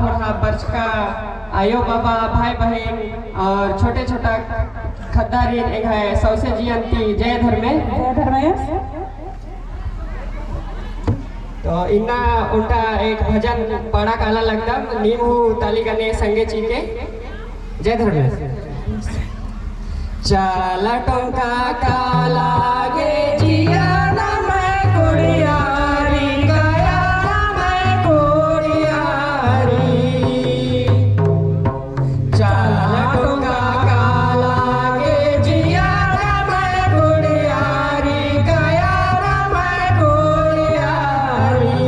थोड़ा वर्ष का आयो बाबा भाई बहन और छोटे छोटा खद्दारी एक है सौसे जयंती जय धर्मेश। तो इन्ना उल्टा एक भजन बड़ा काला लगता नीमू ताली गने संगे चीके जय धर्मेश। चाला टोंका काला गे जिया ना मैं कुड़ियारी गया ना मैं कुड़ियारी। चाला टोंका काला गे जिया ना मैं कुड़ियारी गया ना मैं कुड़ियारी।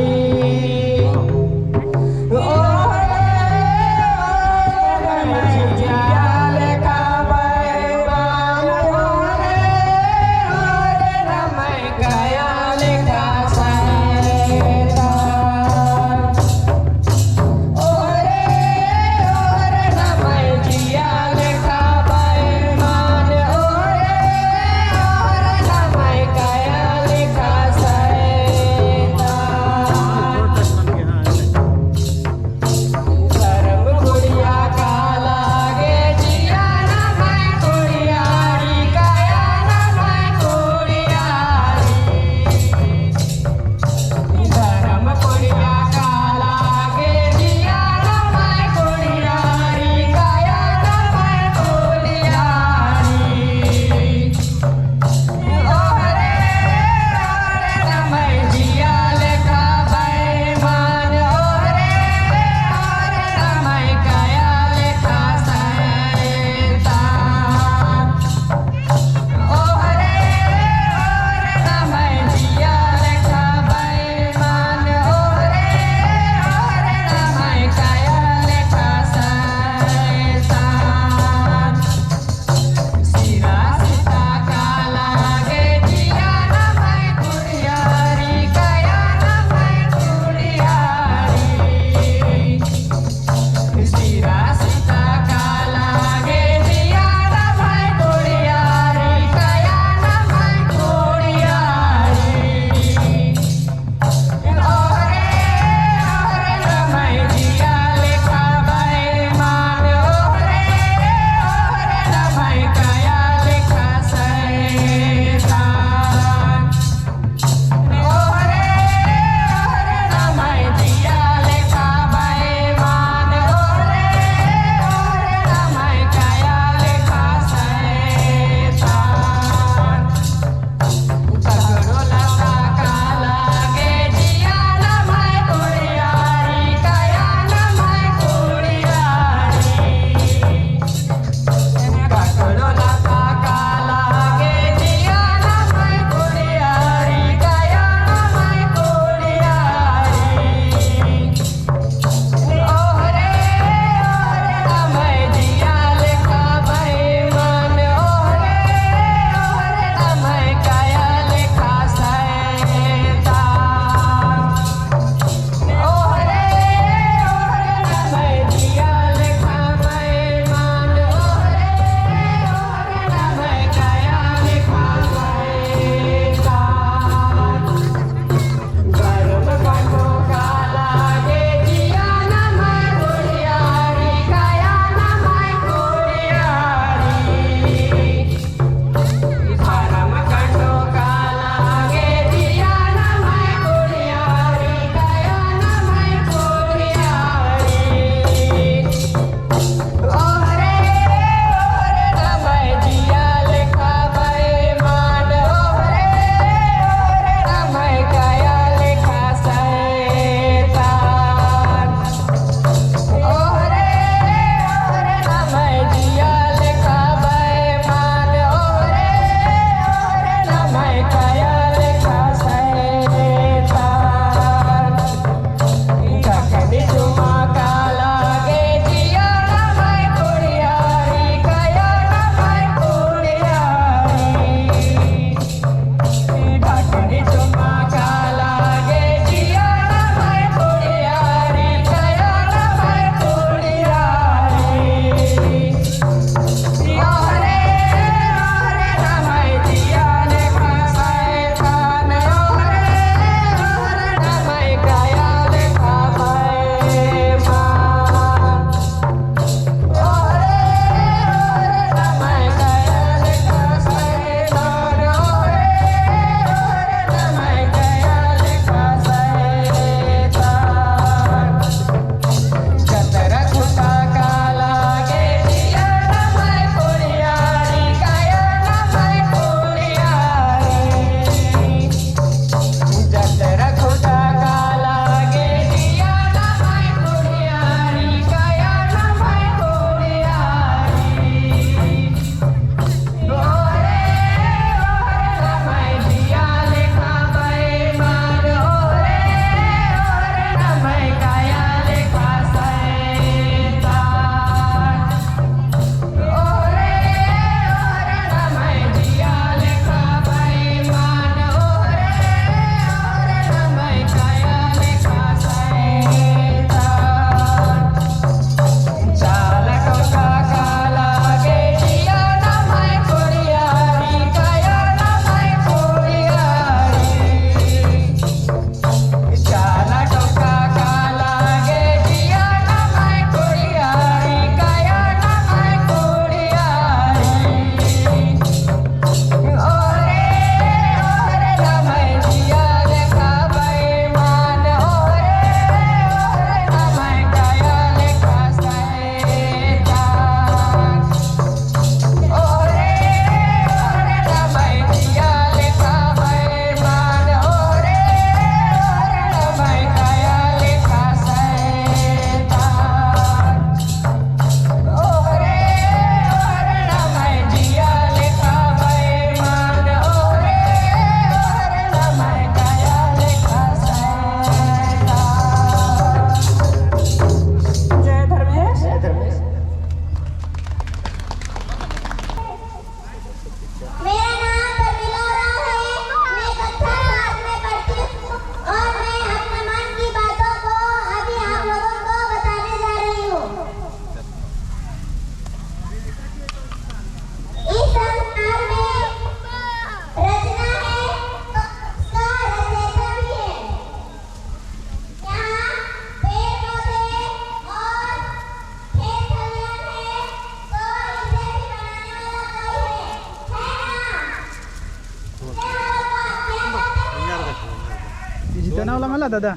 ना दादा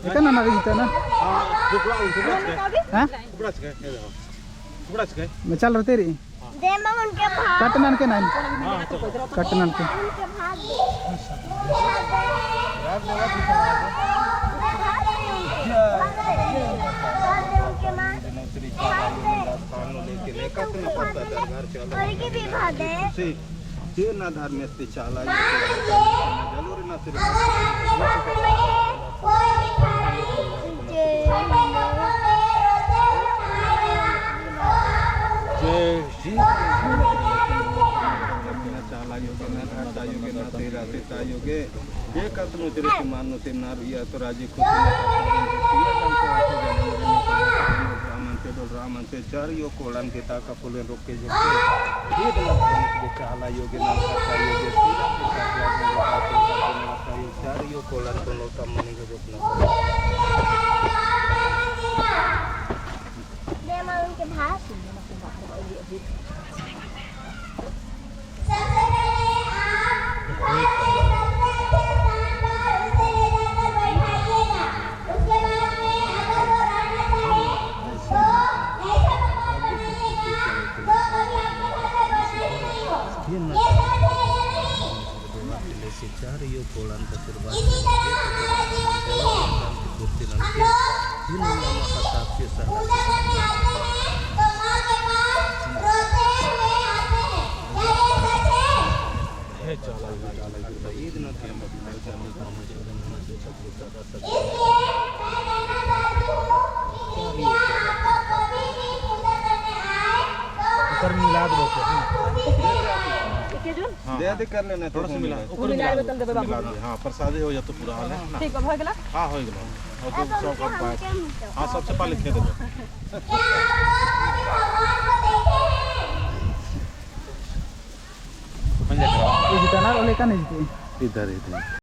एका ना ना जीता ना हाँ मैं चल रहा तेरी कटनन के नाम कटनन के धर्मेस्ती चाला योगे एक मानो से नारिया तो राजी रामन से चार यो कोलन के ताका पुले रोक के जो चाला योगे ना योगे चार यो कोलन को लोटा मनी के जोतना दे मालूम के भात चार यो कोलन का सिरवा कुर्ती नंके तीन नामा का साक्षी सहा है चाला ईद न के मतलब जाने का से छत्ती दादा सब ऊपर मिलाद रोके दे दे कर लेना थोड़ा सा मिला ऊपर मिला हां प्रसाद हो जा तो पूरा हाल है ना ठीक हो गेला हां हो गेला और तो सब का पास हां सबसे पहले खेल दे ये जितना रोले का नहीं जीते इधर